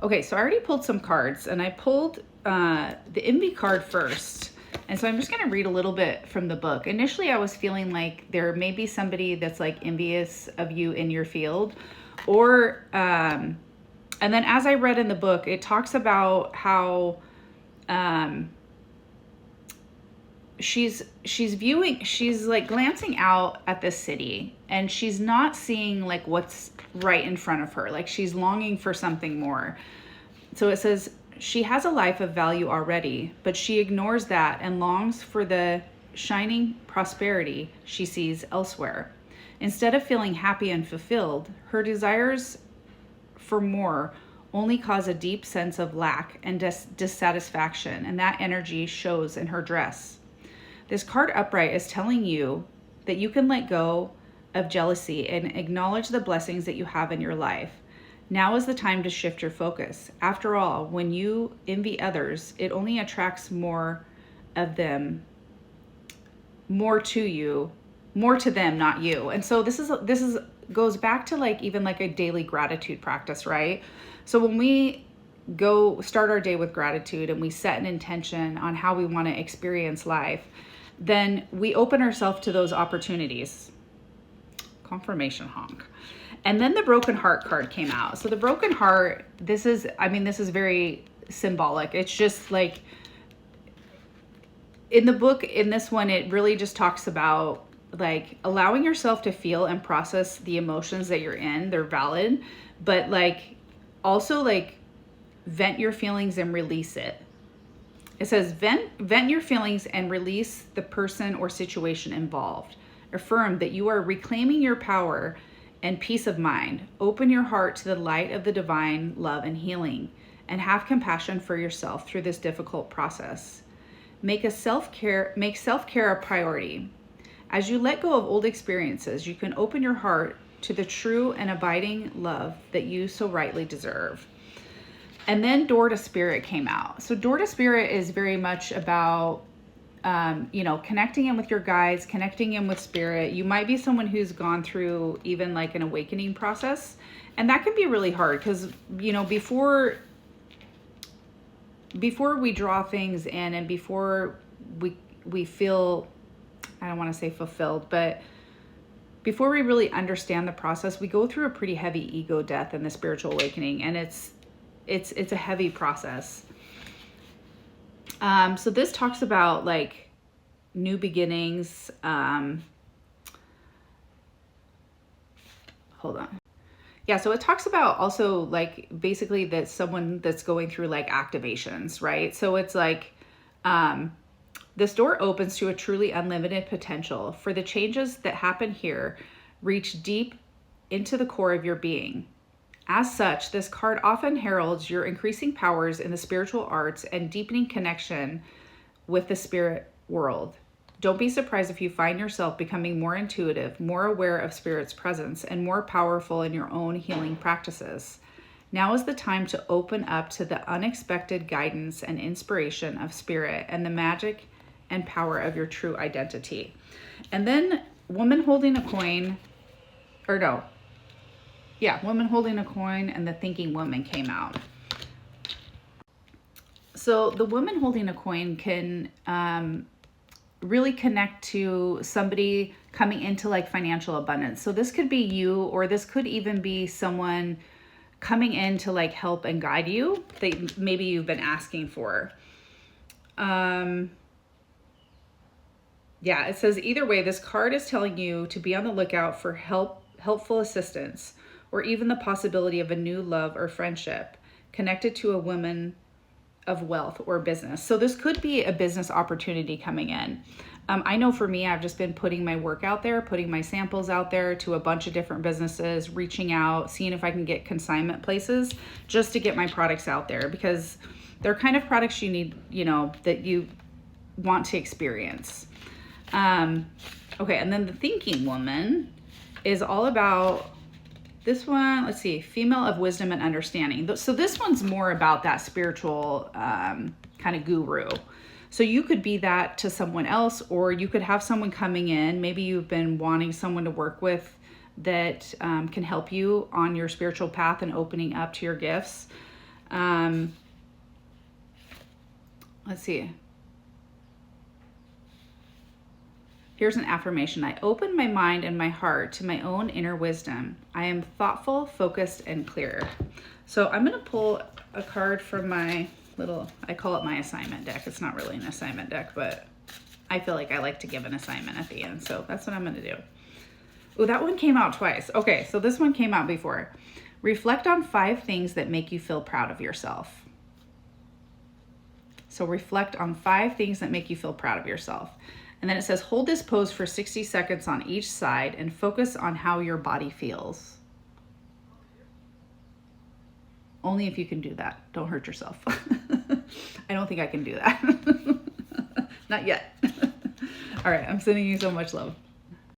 Okay, so I already pulled some cards, and I pulled the envy card first. And so I'm just going to read a little bit from the book. Initially, I was feeling like there may be somebody that's like envious of you in your field. Or, and then as I read in the book, it talks about how um, she's like glancing out at this city, and she's not seeing like what's right in front of her. Like she's longing for something more. So it says she has a life of value already, but she ignores that and longs for the shining prosperity she sees elsewhere. Instead of feeling happy and fulfilled, her desires for more only cause a deep sense of lack and dissatisfaction, and that energy shows in her dress. This card upright is telling you that you can let go of jealousy and acknowledge the blessings that you have in your life. Now is the time to shift your focus. After all, when you envy others, it only attracts more of them, more to you, more to them, not you. And so this is goes back to like even like a daily gratitude practice, right? So when we go start our day with gratitude and we set an intention on how we want to experience life, then we open ourselves to those opportunities. Confirmation honk. And then the broken heart card came out. So the broken heart, this is very symbolic. It's just like in the book, in this one, it really just talks about like allowing yourself to feel and process the emotions that you're in. They're valid, but like also like vent your feelings and release it. It says vent your feelings and release the person or situation involved. Affirm that you are reclaiming your power and peace of mind. Open your heart to the light of the divine love and healing, and have compassion for yourself through this difficult process. Make self-care a priority. As you let go of old experiences, you can open your heart to the true and abiding love that you so rightly deserve. And then Door to Spirit came out. So Door to Spirit is very much about, connecting in with your guides, connecting in with spirit. You might be someone who's gone through even like an awakening process. And that can be really hard because, before we draw things in and before we feel, I don't want to say fulfilled, but before we really understand the process, we go through a pretty heavy ego death in the spiritual awakening. And it's a heavy process. So this talks about like new beginnings. Hold on. Yeah, so it talks about also like basically that someone that's going through like activations, right? So it's like this door opens to a truly unlimited potential for the changes that happen here reach deep into the core of your being. As such, this card often heralds your increasing powers in the spiritual arts and deepening connection with the spirit world. Don't be surprised if you find yourself becoming more intuitive, more aware of spirit's presence, and more powerful in your own healing practices. Now is the time to open up to the unexpected guidance and inspiration of spirit and the magic and power of your true identity. And then Woman Holding a Coin, Woman Holding a Coin and the Thinking Woman came out. So the woman holding a coin can really connect to somebody coming into like financial abundance. So this could be you, or this could even be someone coming in to like help and guide you that maybe you've been asking for. It says either way, this card is telling you to be on the lookout for helpful assistance, or even the possibility of a new love or friendship connected to a woman of wealth or business. So this could be a business opportunity coming in. I know for me, I've just been putting my work out there, putting my samples out there to a bunch of different businesses, reaching out, seeing if I can get consignment places just to get my products out there, because they're kind of products you need, that you want to experience. Okay, and then the Thinking Woman is all about this one. Let's see, female of wisdom and understanding. So this one's more about that spiritual kind of guru. So you could be that to someone else, or you could have someone coming in. Maybe you've been wanting someone to work with that can help you on your spiritual path and opening up to your gifts. Let's see. Here's an affirmation. I open my mind and my heart to my own inner wisdom. I am thoughtful, focused, and clear. So I'm going to pull a card from my little, I call it my assignment deck. It's not really an assignment deck, but I feel like I like to give an assignment at the end. So that's what I'm going to do. Oh, that one came out twice. Okay, so this one came out before. Reflect on 5 things that make you feel proud of yourself. So reflect on 5 things that make you feel proud of yourself. And then it says, hold this pose for 60 seconds on each side and focus on how your body feels. Only if you can do that. Don't hurt yourself. I don't think I can do that. Not yet. All right, I'm sending you so much love.